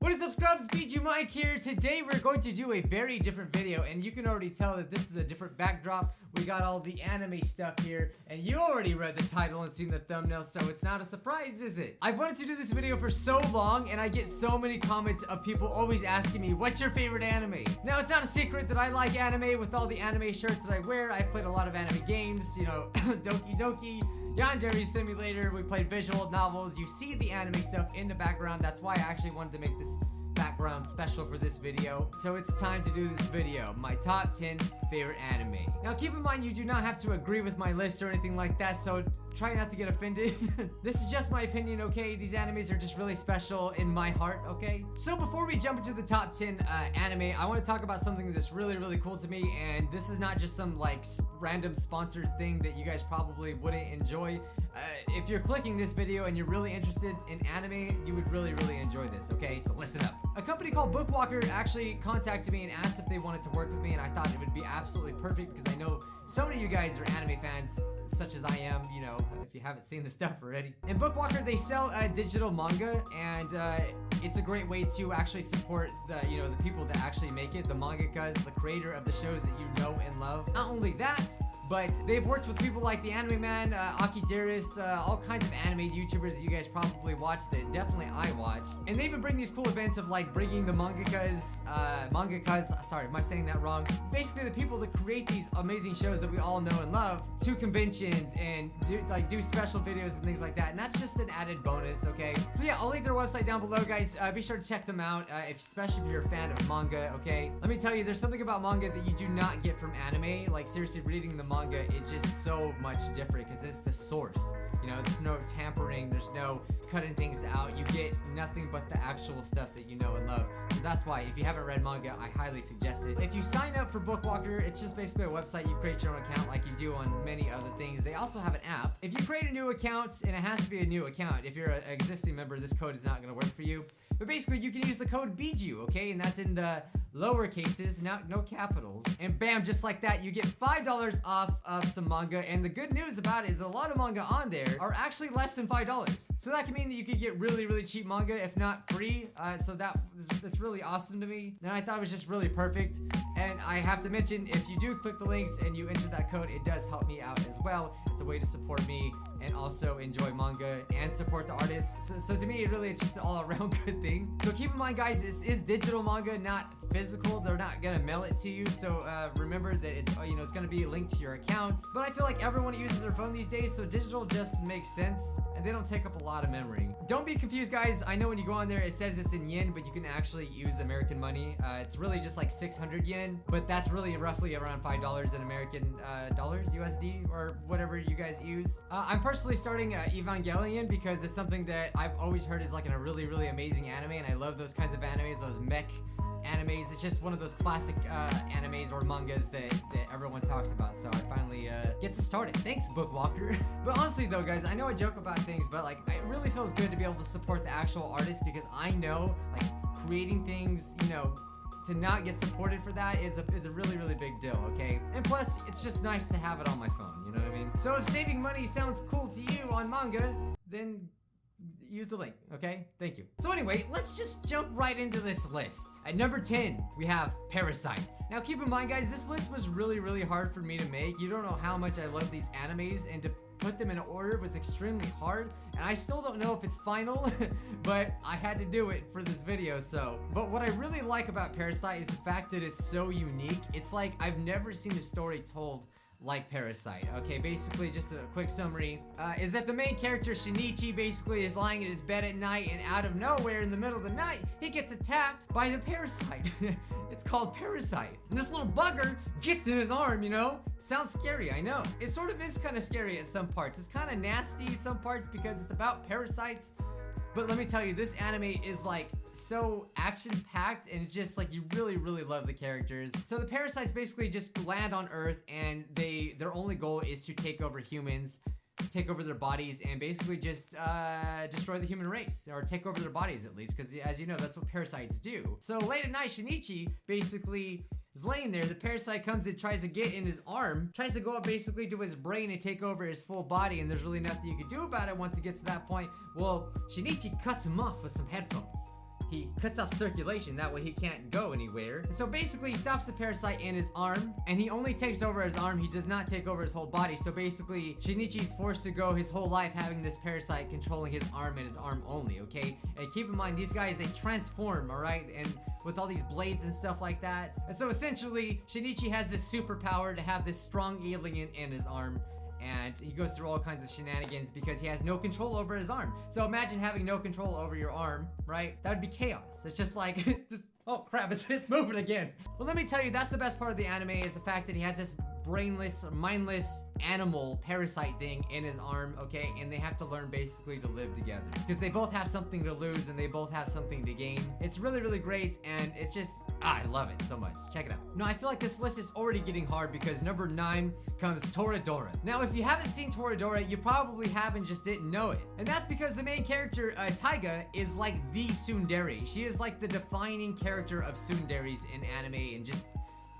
What is up, scrubs? Bijuu Mike here. Today we're going to do a very different video, and you can already tell that this is a different backdrop. We got all the anime stuff here, and you already read the title and seen the thumbnail, so it's not a surprise, is it? I've wanted to do this video for so long, and I get so many comments of people always asking me, what's your favorite anime? Now, it's not a secret that I like anime with all the anime shirts that I wear. I've played a lot of anime games, you know, Doki Doki, Yandere Simulator, we played visual novels. You see the anime stuff in the background. That's why I actually wanted to make this background special for this video. So it's time to do this video, my top 10 favorite anime. Now keep in mind, you do not have to agree with my list or anything like that, so try not to get offended. This is just my opinion, okay? These animes are just really special in my heart, okay? So before we jump into the top 10 anime, I want to talk about something that's really, really cool to me, and this is not just some like random sponsored thing that you guys probably wouldn't enjoy. If you're clicking this video and you're really interested in anime, you would really, really enjoy this, okay? So listen up. A company called Bookwalker actually contacted me and asked if they wanted to work with me, and I thought it would be absolutely perfect because I know so many of you guys are anime fans, such as I am, you know, if you haven't seen the stuff already. In Bookwalker, they sell digital manga, and it's a great way to actually support the, you know, the people that actually make it, the mangakas, the creator of the shows that you know and love. Not only that, but they've worked with people like the Anime Man, Aki Dearest, all kinds of anime YouTubers that you guys probably watch that definitely I watch. And they even bring these cool events of like bringing the mangakas, sorry, am I saying that wrong? Basically the people that create these amazing shows that we all know and love to conventions and do special videos and things like that. And that's just an added bonus, okay? So yeah, I'll link their website down below, guys. Be sure to check them out, especially if you're a fan of manga, okay? Let me tell you, there's something about manga that you do not get from anime. Like seriously, reading the manga, it's just so much different because it's the source. You know, there's no tampering, there's no cutting things out. You get nothing but the actual stuff that you know and love. So that's why, if you haven't read manga, I highly suggest it. If you sign up for Bookwalker, it's just basically a website. You create your own account like you do on many other things. They also have an app. If you create a new account, and it has to be a new account, if you're an existing member, this code is not going to work for you. But basically, you can use the code Bijuu, okay? And that's in the lower cases, no capitals. And bam, just like that, you get $5 off of some manga. And the good news about it is a lot of manga on there are actually less than $5. So that can mean that you could get really, really cheap manga, if not free. So that's really awesome to me. And I thought it was just really perfect. And I have to mention, if you do click the links and you enter that code, it does help me out as well. It's a way to support me and also enjoy manga and support the artists. So to me, it's just an all-around good thing. So keep in mind, guys, this is digital manga, not physical. They're not gonna mail it to you. So remember that it's, you know, it's gonna be linked to your account. But I feel like everyone uses their phone these days, so digital just makes sense, and they don't take up a lot of memory. Don't be confused, guys. I know when you go on there, it says it's in yen, but you can actually use American money. It's really just like 600 yen, but that's really roughly around $5 in American dollars, USD, or whatever you guys use. I'm personally starting Evangelion because it's something that I've always heard is like a really, really amazing anime, and I love those kinds of animes, those mech animes. It's just one of those classic animes or mangas that everyone talks about, so I finally get to start it. Thanks, Bookwalker. But honestly though, guys, I know I joke about things, but like it really feels good to be able to support the actual artist, because I know like creating things, you know, to not get supported for that is a really, really big deal, okay? And plus, it's just nice to have it on my phone, you know what I mean? So if saving money sounds cool to you on manga, then use the link, okay? Thank you. So anyway, let's just jump right into this list. At number 10, we have Parasite. Now keep in mind, guys, this list was really, really hard for me to make. You don't know how much I love these animes, and to put them in order was extremely hard, and I still don't know if it's final, but I had to do it for this video, so. But what I really like about Parasite is the fact that it's so unique. It's like I've never seen a story told like Parasite. Okay, basically just a quick summary is that the main character Shinichi basically is lying in his bed at night, and out of nowhere in the middle of the night he gets attacked by the parasite. It's called Parasite, and this little bugger gets in his arm, you know? Sounds scary, I know. It sort of is kind of scary at some parts. It's kind of nasty some parts because it's about parasites. But let me tell you, this anime is like so action-packed, and it's just like you really, really love the characters. So the parasites basically just land on Earth, and their only goal is to take over humans, take over their bodies, and basically just destroy the human race, or take over their bodies at least, because as you know, that's what parasites do. So late at night, Shinichi basically is laying there. The parasite comes and tries to get in his arm, tries to go up basically to his brain and take over his full body, and there's really nothing you can do about it once it gets to that point. Well, Shinichi cuts him off with some headphones. he cuts off circulation. That way he can't go anywhere. And so basically he stops the parasite in his arm, and he only takes over his arm. He does not take over his whole body. So basically Shinichi's forced to go his whole life having this parasite controlling his arm and his arm only, okay? And keep in mind, these guys, they transform, alright? And with all these blades and stuff like that. And so essentially, Shinichi has this superpower to have this strong alien in his arm. And he goes through all kinds of shenanigans because he has no control over his arm. So imagine having no control over your arm, right? That would be chaos. It's just like, oh crap, it's moving again. Well, let me tell you, that's the best part of the anime, is the fact that he has this brainless, mindless animal parasite thing in his arm, okay? And they have to learn basically to live together because they both have something to lose and they both have something to gain. It's really, really great, and it's just, I love it so much. Check it out. Now, I feel like this list is already getting hard because number 9 comes Toradora. Now, if you haven't seen Toradora, you probably haven't, just didn't know it. And that's because the main character, Taiga, is like the tsundere. She is like the defining character of tsunderes in anime and just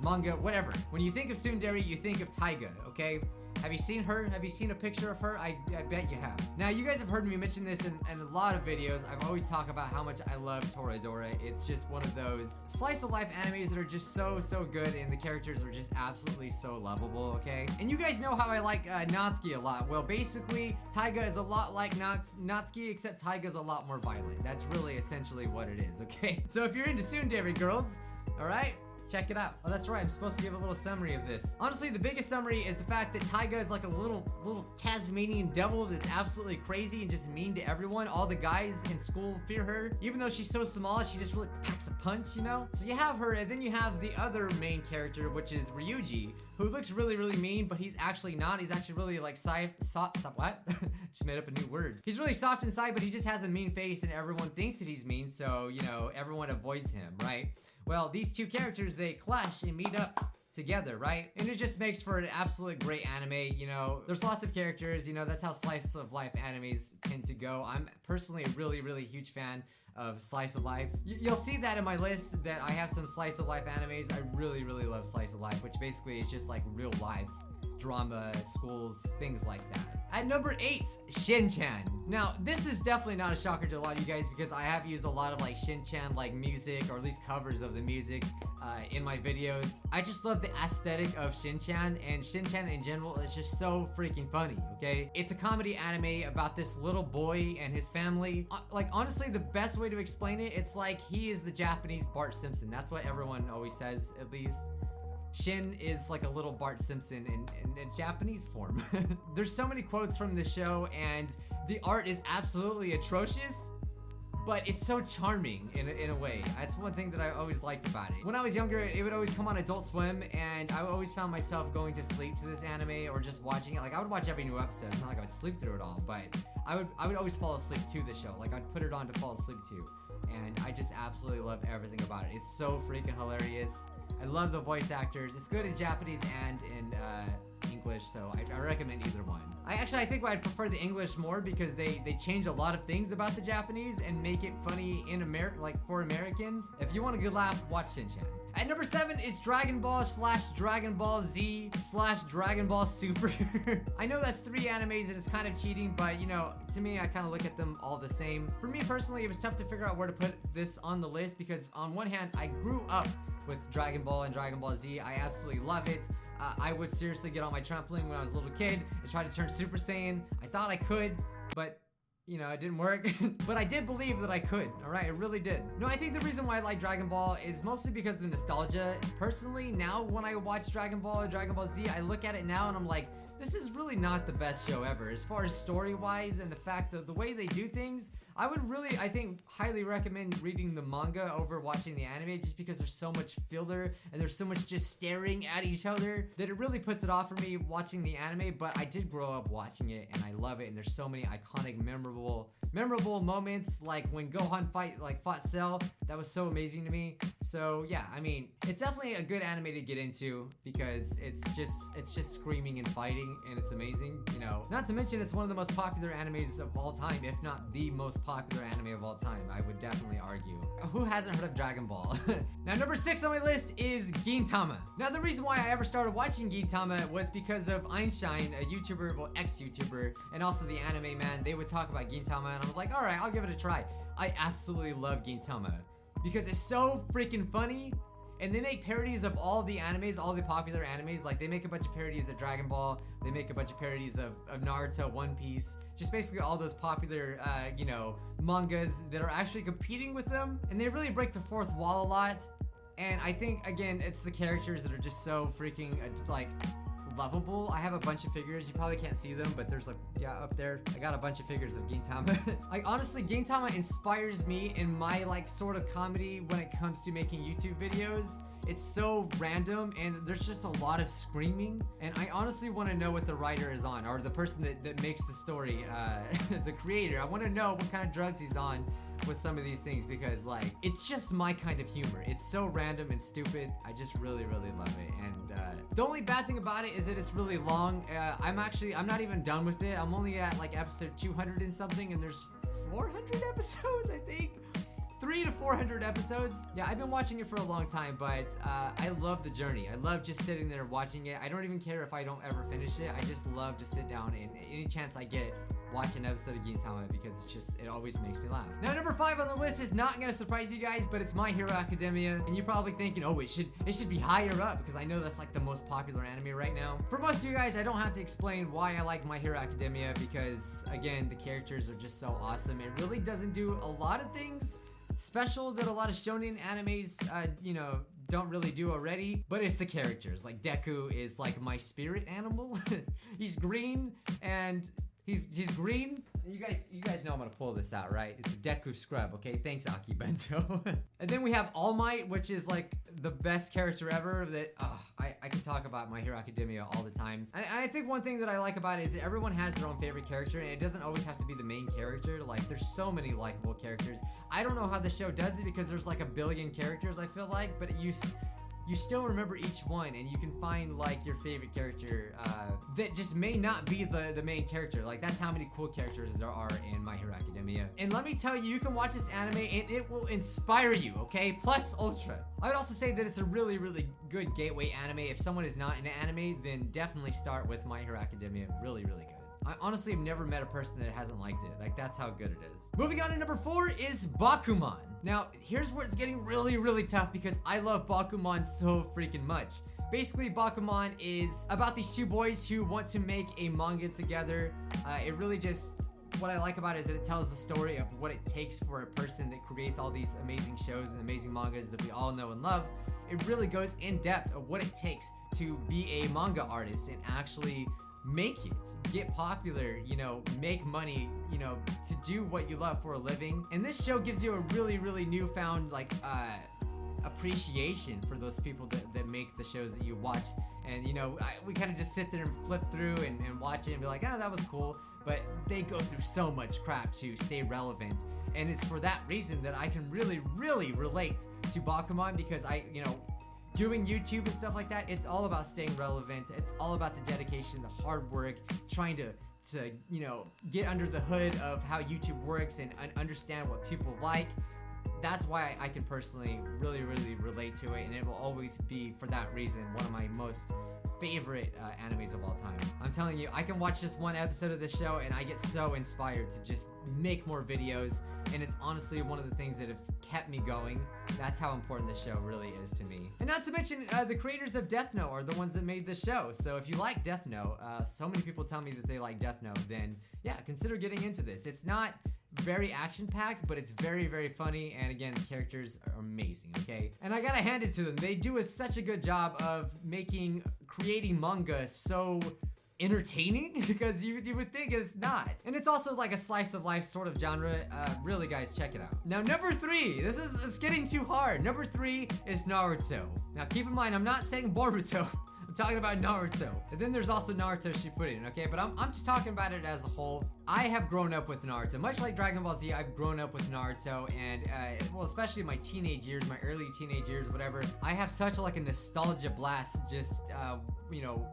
manga, whatever. When you think of tsundere, you think of Taiga, okay? Have you seen her? Have you seen a picture of her? I bet you have. Now, you guys have heard me mention this in a lot of videos. I've always talked about how much I love Toradora. It's just one of those slice of life animes that are just so good, and the characters are just absolutely so lovable, okay? And you guys know how I like Natsuki a lot. Well, basically, Taiga is a lot like Natsuki, except Taiga's a lot more violent. That's really essentially what it is, okay? So if you're into tsundere girls, alright? Check it out. Oh, that's right, I'm supposed to give a little summary of this. Honestly, the biggest summary is the fact that Taiga is like a little Tasmanian devil that's absolutely crazy and just mean to everyone. All the guys in school fear her. Even though she's so small, she just really packs a punch, you know? So you have her, and then you have the other main character, which is Ryuji, who looks really mean, but he's actually not. He's actually really like what? Just made up a new word. He's really soft inside, but he just has a mean face, and everyone thinks that he's mean, so, you know, everyone avoids him, right? Well, these two characters, they clash and meet up together, right? And it just makes for an absolute great anime, you know. There's lots of characters, you know, that's how slice of life animes tend to go. I'm personally a really huge fan of slice of life. You'll see that in my list that I have some slice of life animes. I really love slice of life, which basically is just like real life drama, schools, things like that. At number 8, Shin-chan. Now, this is definitely not a shocker to a lot of you guys because I have used a lot of like Shin-chan like music, or at least covers of the music in my videos. I just love the aesthetic of Shin-chan, and Shin-chan in general is just so freaking funny, okay? It's a comedy anime about this little boy and his family. Like, honestly, the best way to explain it, it's like he is the Japanese Bart Simpson. That's what everyone always says, at least. Shin is like a little Bart Simpson in a Japanese form. There's so many quotes from the show, and the art is absolutely atrocious, but it's so charming in a way. That's one thing that I always liked about it. When I was younger, it would always come on Adult Swim, and I always found myself going to sleep to this anime or just watching it. Like, I would watch every new episode. It's not like I would sleep through it all, but I would always fall asleep to the show. Like, I'd put it on to fall asleep to, and I just absolutely love everything about it. It's so freaking hilarious. I love the voice actors. It's good in Japanese and in English, so I recommend either one. I think I'd prefer the English more because they change a lot of things about the Japanese and make it funny in like for Americans. If you want a good laugh, watch Shin-chan. At number 7 is Dragon Ball / Dragon Ball Z / Dragon Ball Super. I know that's 3 animes and it's kind of cheating, but you know, to me, I kind of look at them all the same. For me personally, it was tough to figure out where to put this on the list because on one hand, I grew up with Dragon Ball and Dragon Ball Z. I absolutely love it. I would seriously get on my trampoline when I was a little kid and try to turn Super Saiyan. I thought I could, but you know, it didn't work. But I did believe that I could, alright? I really did. No, I think the reason why I like Dragon Ball is mostly because of nostalgia. Personally, now when I watch Dragon Ball and Dragon Ball Z, I look at it now and I'm like, this is really not the best show ever. As far as story-wise and the fact that the way they do things, I would really, I think, highly recommend reading the manga over watching the anime just because there's so much filler and there's so much just staring at each other that it really puts it off for me watching the anime, but I did grow up watching it and I love it, and there's so many iconic, memorable moments, like when Gohan fought Cell. That was so amazing to me. So yeah, I mean, it's definitely a good anime to get into because it's just screaming and fighting. funny and it's amazing, you know. Not to mention it's one of the most popular animes of all time, if not the most popular anime of all time, I would definitely argue. Who hasn't heard of Dragon Ball? Now number 6 on my list is Gintama. Now the reason why I ever started watching Gintama was because of Einstein, a YouTuber, well ex-YouTuber, and also the anime man. They would talk about Gintama and I was like, alright, I'll give it a try. I absolutely love Gintama because it's so freaking funny. And they make parodies of all the animes, all the popular animes. Like they make a bunch of parodies of Dragon Ball. They make a bunch of parodies of Naruto, One Piece. Just basically all those popular, you know, mangas that are actually competing with them. And they really break the fourth wall a lot. And I think, again, it's the characters that are just so freaking, like, lovable. I have a bunch of figures. You probably can't see them, but there's like, yeah, up there. I got a bunch of figures of Gintama. Like honestly, Gintama inspires me in my like sort of comedy when it comes to making YouTube videos. It's so random and there's just a lot of screaming. And I honestly want to know what the writer is on, or the person that makes the story, the creator. I want to know what kind of drugs he's on with some of these things because like it's just my kind of humor. It's so random and stupid. I just really love it. And the only bad thing about it is that it's really long. I'm not even done with it. I'm only at like episode 200 and something, and there's 400 episodes, I think. 300 to 400 episodes. Yeah, I've been watching it for a long time, but I love the journey. I love just sitting there watching it. I don't even care if I don't ever finish it. I just love to sit down and any chance I get, watch an episode of Gintama because it always makes me laugh. Now number 5 on the list is not gonna surprise you guys, but it's My Hero Academia. And you're probably thinking, oh, it should be higher up because I know that's like the most popular anime right now. For most of you guys, I don't have to explain why I like My Hero Academia because again, the characters are just so awesome. It really doesn't do a lot of things special that a lot of shonen animes, you know, don't really do already, but it's the characters. Like Deku is like my spirit animal. He's green and he's green. You guys know I'm gonna pull this out, right? It's a Deku scrub, okay? Thanks, Aki Bento. And then we have All Might, which is like the best character ever that I can talk about My Hero Academia all the time. And I think one thing that I like about it is that everyone has their own favorite character and it doesn't always have to be the main character. Like there's so many likable characters. I don't know how the show does it because there's like a billion characters, I feel like, but you still remember each one and you can find like your favorite character that just may not be the main character. Like that's how many cool characters there are in My Hero Academia. And let me tell you, you can watch this anime and it will inspire you, okay? Plus ultra. I would also say that it's a really good gateway anime. If someone is not into anime, then definitely start with My Hero Academia. Really good. I honestly have never met a person that hasn't liked it. Like that's how good it is. Moving on to number 4 is Bakuman. Now here's where it's getting really tough because I love Bakuman so freaking much. Basically Bakuman is about these two boys who want to make a manga together. It really just, what I like about it is that it tells the story of what it takes for a person that creates all these amazing shows and amazing mangas that we all know and love. It really goes in depth of what it takes to be a manga artist and actually make it, get popular, you know, make money, you know, to do what you love for a living. And this show gives you a really newfound like appreciation for those people that make the shows that you watch. And you know, we kind of just sit there and flip through and watch it and be like, oh, that was cool. But they go through so much crap to stay relevant. And it's for that reason that I can really relate to Bakuman because you know, doing YouTube and stuff like that, it's all about staying relevant. It's all about the dedication, the hard work, trying to you know, get under the hood of how YouTube works and understand what people like. That's why I can personally really relate to it, and it will always be, for that reason, one of my most favorite animes of all time. I'm telling you, I can watch just one episode of this show and I get so inspired to just make more videos, and it's honestly one of the things that have kept me going. That's how important this show really is to me. And not to mention, the creators of Death Note are the ones that made this show. So if you like Death Note, so many people tell me that they like Death Note, then yeah, consider getting into this. It's not very action-packed, but it's very funny, and again, the characters are amazing, okay? And I gotta hand it to them. They do such a good job of creating manga so entertaining because you would think it's not. And it's also like a slice of life sort of genre. Really, guys, check it out. Now, number 3, it's getting too hard. Number 3 is Naruto. Now, keep in mind, I'm not saying Boruto. I'm talking about Naruto. And then there's also Naruto Shippuden, okay? But I'm just talking about it as a whole. I have grown up with Naruto. Much like Dragon Ball Z, I've grown up with Naruto, and well, especially my teenage years, my early teenage years, whatever. I have such like a nostalgia blast just, you know,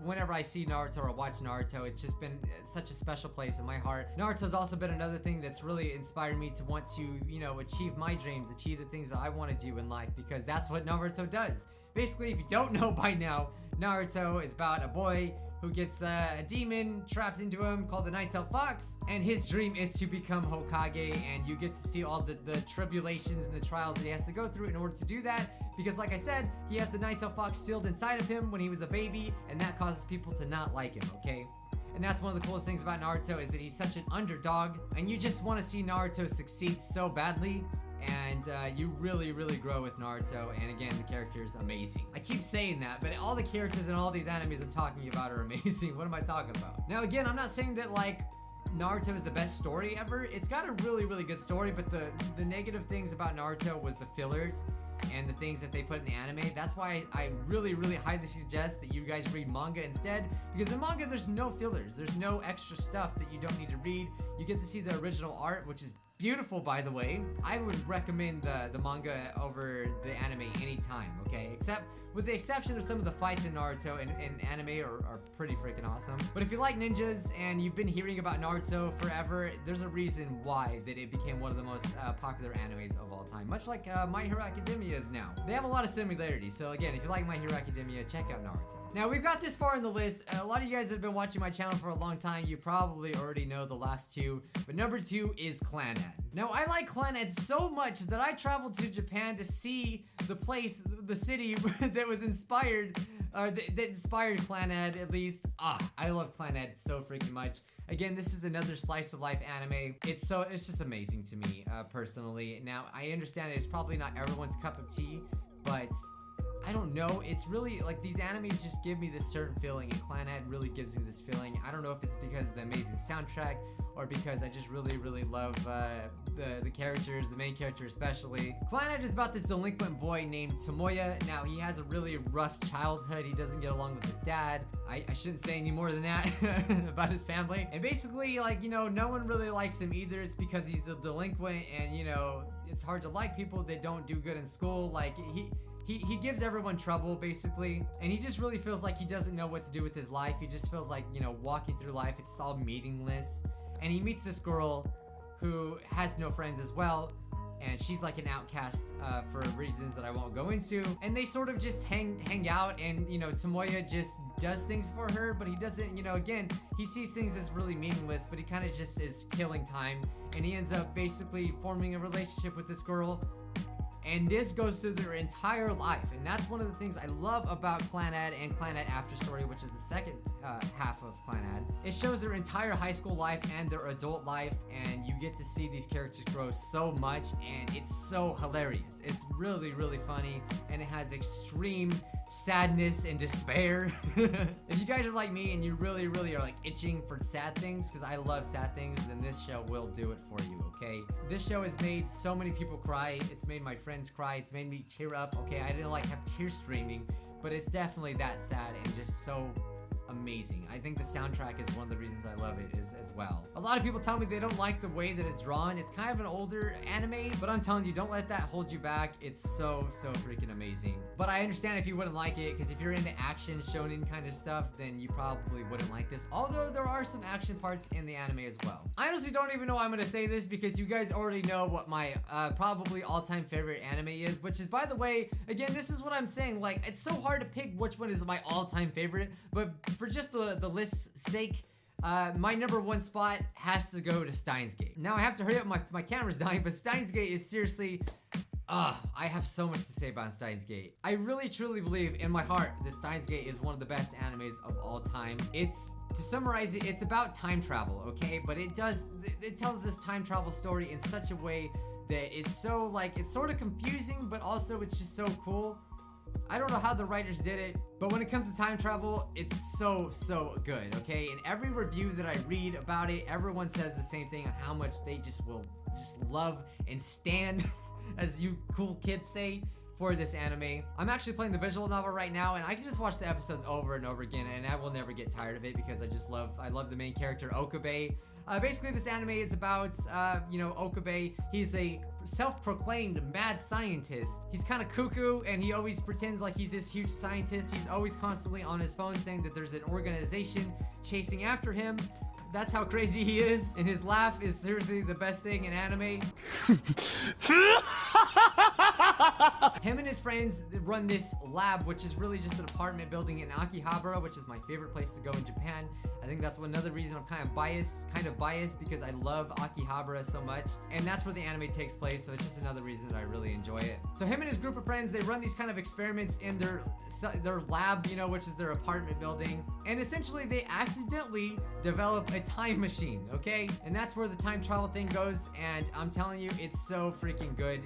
whenever I see Naruto or watch Naruto, it's just been such a special place in my heart. Naruto's also been another thing that's really inspired me to want to, you know, achieve my dreams, achieve the things that I want to do in life, because that's what Naruto does. Basically, if you don't know by now, Naruto is about a boy who gets a demon trapped into him called the Nine-Tailed Fox, and his dream is to become Hokage, and you get to see all the tribulations and the trials that he has to go through in order to do that, because like I said, he has the Nine-Tailed Fox sealed inside of him when he was a baby, and that causes people to not like him, okay? And that's one of the coolest things about Naruto, is that he's such an underdog, and you just want to see Naruto succeed so badly. And you really grow with Naruto, and again, the character is amazing. I keep saying that, but all the characters in all these animes I'm talking about are amazing. What am I talking about? Now again, I'm not saying that like Naruto is the best story ever. It's got a really good story, but the negative things about Naruto was the fillers and the things that they put in the anime. That's why I really highly suggest that you guys read manga instead, because in manga there's no fillers, there's no extra stuff that you don't need to read. You get to see the original art, which is beautiful, by the way. I would recommend the manga over the anime anytime, okay? Except with the exception of some of the fights in Naruto and anime are pretty freaking awesome. But if you like ninjas and you've been hearing about Naruto forever, there's a reason why that it became one of the most popular animes of all time, much like My Hero Academia is now. They have a lot of similarities, so again, if you like My Hero Academia, check out Naruto. Now, we've got this far in the list. A lot of you guys that have been watching my channel for a long time, you probably already know the last two, but number 2 is Clannad. Now, I like Clannad so much that I traveled to Japan to see the place, the city that was inspired, or that inspired Clannad, at least. I love Clannad so freaking much. Again, this is another slice of life anime. It's just amazing to me, personally. Now, I understand it's probably not everyone's cup of tea, but I don't know, it's really like these animes just give me this certain feeling, and Clannad really gives me this feeling. I don't know if it's because of the amazing soundtrack or because I just really love the characters, the main character especially. Clannad is about this delinquent boy named Tomoya. Now, he has a really rough childhood. He doesn't get along with his dad. I shouldn't say any more than that about his family. And basically, like, you know, no one really likes him either. It's because he's a delinquent, and, you know, it's hard to like people that don't do good in school. Like, he gives everyone trouble, basically, and he just really feels like he doesn't know what to do with his life. He just feels like, you know, walking through life, it's all meaningless. And he meets this girl who has no friends as well, and she's like an outcast for reasons that I won't go into. And they sort of just hang out, and, you know, Tomoya just does things for her, but he doesn't, you know, again, he sees things as really meaningless, but he kind of just is killing time, and he ends up basically forming a relationship with this girl. And this goes through their entire life, and that's one of the things I love about Clannad and Clannad After Story, which is the second half of Clannad. It shows their entire high school life and their adult life, and you get to see these characters grow so much, and it's so hilarious. It's really funny, and it has extreme sadness and despair. If you guys are like me and you really are like itching for sad things, because I love sad things, then this show will do it for you, okay? This show has made so many people cry. It's made my friends cry. It's made me tear up, okay? I didn't like have tears streaming, but it's definitely that sad and just so amazing. I think the soundtrack is one of the reasons I love it as well. A lot of people tell me they don't like the way that it's drawn. It's kind of an older anime, but I'm telling you, don't let that hold you back. It's so freaking amazing. But I understand if you wouldn't like it, because if you're into action, shonen kind of stuff, then you probably wouldn't like this. Although there are some action parts in the anime as well. I honestly don't even know why I'm gonna say this, because you guys already know what my probably all-time favorite anime is, which is, by the way, again, this is what I'm saying, like, it's so hard to pick which one is my all-time favorite, but for just the list's sake, my number 1 spot has to go to Steins Gate. Now I have to hurry up, my camera's dying, but Steins Gate is seriously, I have so much to say about Steins Gate. I really truly believe in my heart that Steins Gate is one of the best animes of all time. It's, to summarize it, it's about time travel, okay? But it tells this time travel story in such a way that is so, like, it's sort of confusing, but also it's just so cool. I don't know how the writers did it, but when it comes to time travel, it's so good, okay? In every review that I read about it, everyone says the same thing on how much they will love and stand, as you cool kids say, for this anime. I'm actually playing the visual novel right now, and I can just watch the episodes over and over again, and I will never get tired of it, because I love the main character, Okabe. Basically, this anime is about, you know, Okabe. He's a self-proclaimed mad scientist. He's kind of cuckoo, and he always pretends like he's this huge scientist. He's always constantly on his phone saying that there's an organization chasing after him. That's how crazy he is, and his laugh is seriously the best thing in anime. Him and his friends run this lab, which is really just an apartment building in Akihabara, which is my favorite place to go in Japan. I think that's another reason I'm kind of biased because I love Akihabara so much, and that's where the anime takes place, so it's just another reason that I really enjoy it. So him and his group of friends, they run these kind of experiments in their lab, you know, which is their apartment building, and essentially they accidentally develop a time machine, okay? And that's where the time travel thing goes, and I'm telling you, it's so freaking good.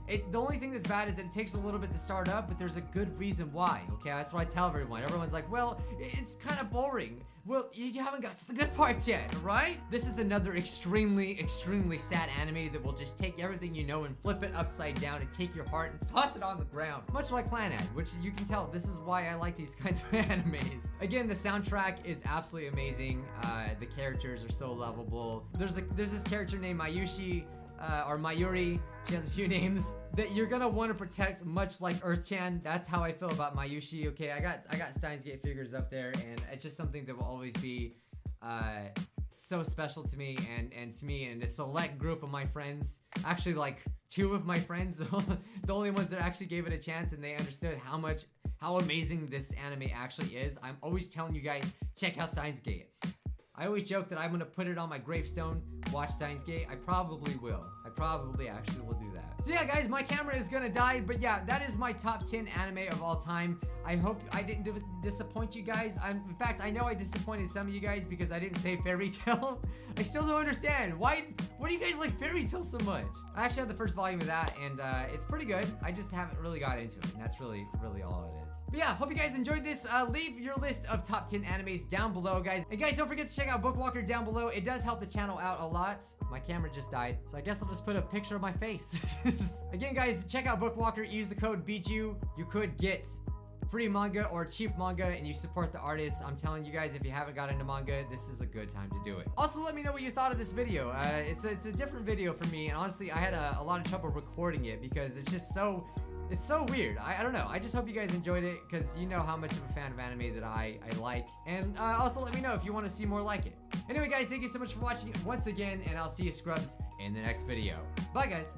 The only thing that's bad is that it takes a little bit to start up, but there's a good reason why, okay? That's what I tell everyone. Everyone's like, well, it's kind of boring. Well, you haven't got to the good parts yet, right? This is another extremely, extremely sad anime that will just take everything you know and flip it upside down and take your heart and toss it on the ground. Much like Clannad, which you can tell, this is why I like these kinds of animes. Again, the soundtrack is absolutely amazing. The characters are so lovable. There's this character named Mayushi, or Mayuri. She has a few names that you're gonna want to protect, much like Earth-chan. That's how I feel about Mayushi. Okay, I got Steins Gate figures up there, and it's just something that will always be so special to me and to me and a select group of my friends. Actually, like 2 of my friends, the only ones that actually gave it a chance, and they understood how amazing this anime actually is. I'm always telling you guys, check out Steins Gate. I always joke that I'm gonna put it on my gravestone, watch Steins Gate. I probably will. I probably actually will do that. So yeah, guys, my camera is gonna die, but yeah, that is my top 10 anime of all time. I hope I didn't disappoint you guys. In fact, I know I disappointed some of you guys because I didn't say Fairy Tail. I still don't understand. Why do you guys like Fairy Tail so much? I actually have the first volume of that, and it's pretty good. I just haven't really got into it, and that's really all it is. But yeah, hope you guys enjoyed this. Leave your list of top 10 animes down below, guys. And guys, don't forget to check out Bookwalker down below. It does help the channel out a lot. My camera just died, so I guess I'll just put a picture of my face. Again, guys, check out Bookwalker. Use the code Bijuu. You could get free manga or cheap manga, and you support the artists. I'm telling you guys, if you haven't got into manga, this is a good time to do it. Also, let me know what you thought of this video. It's a different video for me, and honestly, I had a lot of trouble recording it because it's just so weird. I don't know. I just hope you guys enjoyed it because you know how much of a fan of anime that I like. And also let me know if you want to see more like it. Anyway, guys, thank you so much for watching once again, and I'll see you scrubs in the next video. Bye, guys.